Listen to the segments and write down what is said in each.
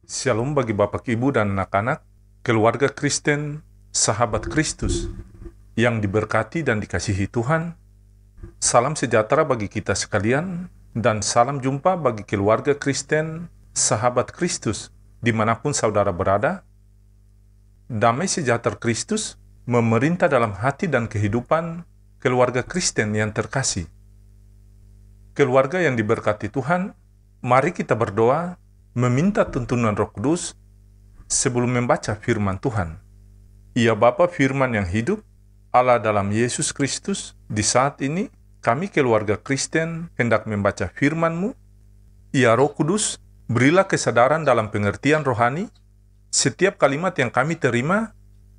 Shalom bagi Bapak, Ibu, dan anak-anak, keluarga Kristen, sahabat Kristus, yang diberkati dan dikasihi Tuhan. Salam sejahtera bagi kita sekalian, dan salam jumpa bagi keluarga Kristen, sahabat Kristus, dimanapun saudara berada. Damai sejahtera Kristus memerintah dalam hati dan kehidupan keluarga Kristen yang terkasih. Keluarga yang diberkati Tuhan, mari kita berdoa, meminta tuntunan Roh Kudus sebelum membaca firman Tuhan. Ya Bapa firman yang hidup, Allah dalam Yesus Kristus, di saat ini kami keluarga Kristen hendak membaca firman-Mu. Ya Roh Kudus, berilah kesadaran dalam pengertian rohani setiap kalimat yang kami terima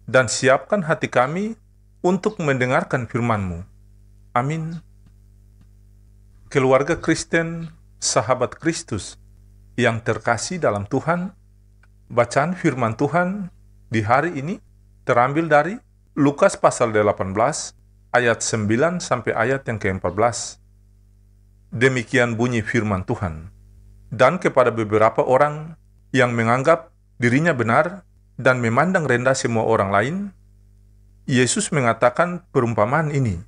dan siapkan hati kami untuk mendengarkan firman-Mu. Amin. Keluarga Kristen, sahabat Kristus, yang terkasih dalam Tuhan, bacaan firman Tuhan di hari ini terambil dari Lukas pasal 18 ayat 9 sampai ayat yang ke-14. Demikian bunyi firman Tuhan. Dan kepada beberapa orang yang menganggap dirinya benar dan memandang rendah semua orang lain, Yesus mengatakan perumpamaan ini.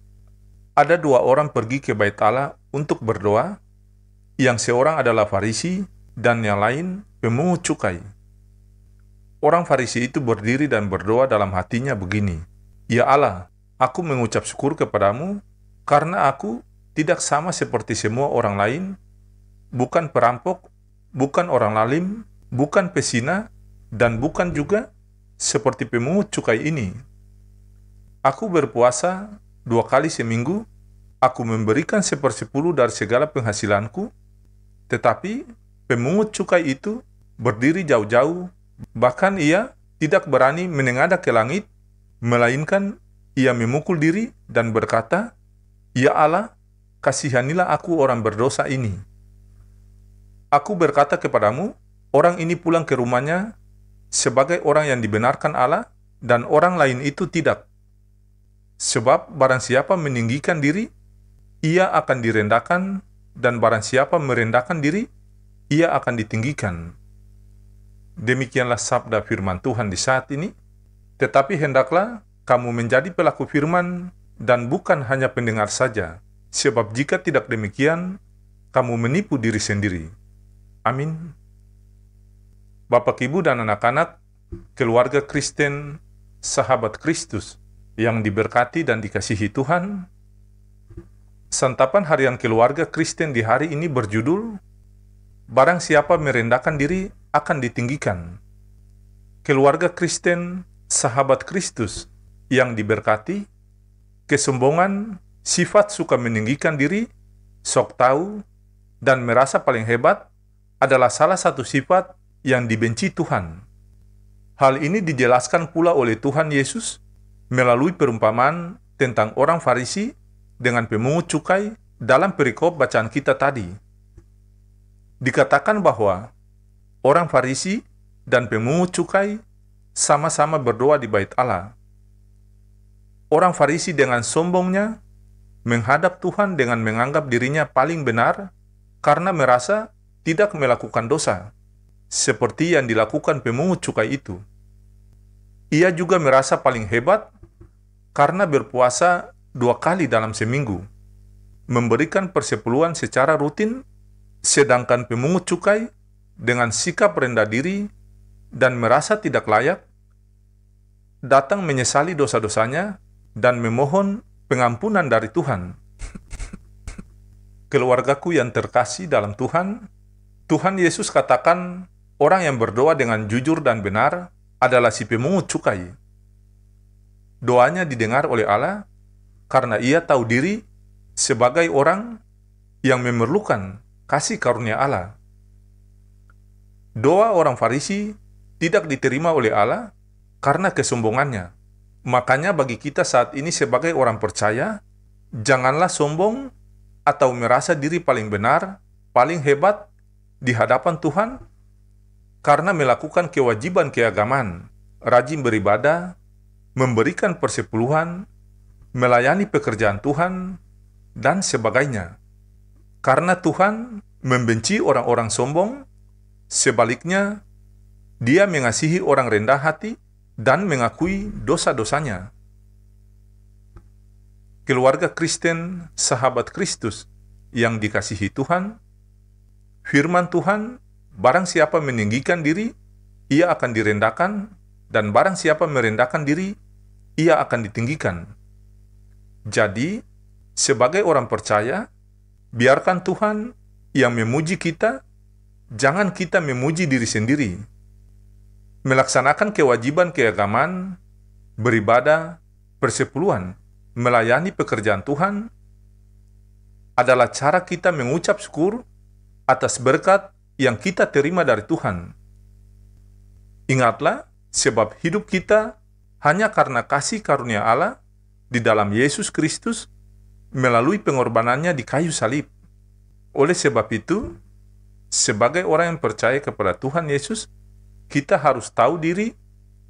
Ada dua orang pergi ke bait Allah untuk berdoa, yang seorang adalah Farisi dan yang lain pemungut cukai. Orang Farisi itu berdiri dan berdoa dalam hatinya begini, "Ya Allah, aku mengucap syukur kepadamu karena aku tidak sama seperti semua orang lain, bukan perampok, bukan orang lalim, bukan pesina, dan bukan juga seperti pemungut cukai ini. Aku berpuasa 2 kali seminggu, aku memberikan 1/10 dari segala penghasilanku, tetapi pemungut cukai itu berdiri jauh-jauh, bahkan ia tidak berani menengadah ke langit, melainkan ia memukul diri dan berkata, 'Ya Allah, kasihanilah aku orang berdosa ini.' Aku berkata kepadamu, orang ini pulang ke rumahnya sebagai orang yang dibenarkan Allah, dan orang lain itu tidak. Sebab barang siapa meninggikan diri, ia akan direndahkan, dan barang siapa merendahkan diri, ia akan ditinggikan." Demikianlah sabda firman Tuhan di saat ini. Tetapi hendaklah kamu menjadi pelaku firman dan bukan hanya pendengar saja, sebab jika tidak demikian, kamu menipu diri sendiri. Amin. Bapak, Ibu, dan anak-anak, keluarga Kristen, sahabat Kristus, yang diberkati dan dikasihi Tuhan, santapan harian keluarga Kristen di hari ini berjudul, Barang siapa merendahkan diri akan ditinggikan. Keluarga Kristen, sahabat Kristus, yang diberkati, kesombongan, sifat suka meninggikan diri, sok tahu, dan merasa paling hebat adalah salah satu sifat yang dibenci Tuhan. Hal ini dijelaskan pula oleh Tuhan Yesus melalui perumpamaan tentang orang Farisi dengan pemungut cukai dalam perikop bacaan kita tadi. Dikatakan bahwa orang Farisi dan pemungut cukai sama-sama berdoa di bait Allah. Orang Farisi dengan sombongnya menghadap Tuhan dengan menganggap dirinya paling benar karena merasa tidak melakukan dosa, seperti yang dilakukan pemungut cukai itu. Ia juga merasa paling hebat karena berpuasa 2 kali dalam seminggu, memberikan persepuluhan secara rutin, sedangkan pemungut cukai dengan sikap rendah diri dan merasa tidak layak, datang menyesali dosa-dosanya dan memohon pengampunan dari Tuhan. Keluargaku yang terkasih dalam Tuhan, Tuhan Yesus katakan orang yang berdoa dengan jujur dan benar adalah si pemungut cukai. Doanya didengar oleh Allah karena ia tahu diri sebagai orang yang memerlukan kasih karunia Allah. Doa orang Farisi tidak diterima oleh Allah karena kesombongannya. Makanya bagi kita saat ini sebagai orang percaya, janganlah sombong atau merasa diri paling benar, paling hebat di hadapan Tuhan karena melakukan kewajiban keagamaan, rajin beribadah, memberikan persepuluhan, melayani pekerjaan Tuhan, dan sebagainya. Karena Tuhan membenci orang-orang sombong, sebaliknya Dia mengasihi orang rendah hati dan mengakui dosa-dosanya. Keluarga Kristen, sahabat Kristus yang dikasihi Tuhan, firman Tuhan, barang siapa meninggikan diri, ia akan direndahkan, dan barang siapa merendahkan diri, ia akan ditinggikan. Jadi, sebagai orang percaya, biarkan Tuhan yang memuji kita, jangan kita memuji diri sendiri. Melaksanakan kewajiban keagamaan, beribadah, persepuluhan, melayani pekerjaan Tuhan, adalah cara kita mengucap syukur atas berkat yang kita terima dari Tuhan. Ingatlah, sebab hidup kita hanya karena kasih karunia Allah di dalam Yesus Kristus melalui pengorbanannya di kayu salib. Oleh sebab itu, sebagai orang yang percaya kepada Tuhan Yesus, kita harus tahu diri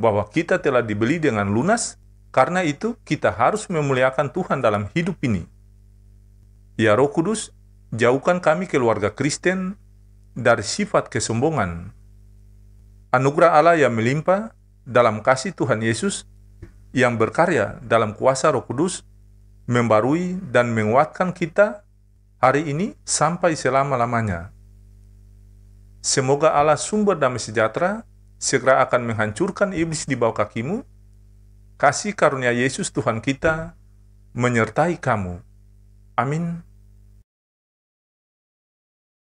bahwa kita telah dibeli dengan lunas. Karena itu, kita harus memuliakan Tuhan dalam hidup ini. Ya Roh Kudus, jauhkan kami keluarga Kristen dari sifat kesombongan. Anugerah Allah yang melimpah dalam kasih Tuhan Yesus yang berkarya dalam kuasa Roh Kudus membarui dan menguatkan kita hari ini sampai selama-lamanya. Semoga Allah sumber damai sejahtera segera akan menghancurkan iblis di bawah kakimu. Kasih karunia Yesus Tuhan kita menyertai kamu. Amin.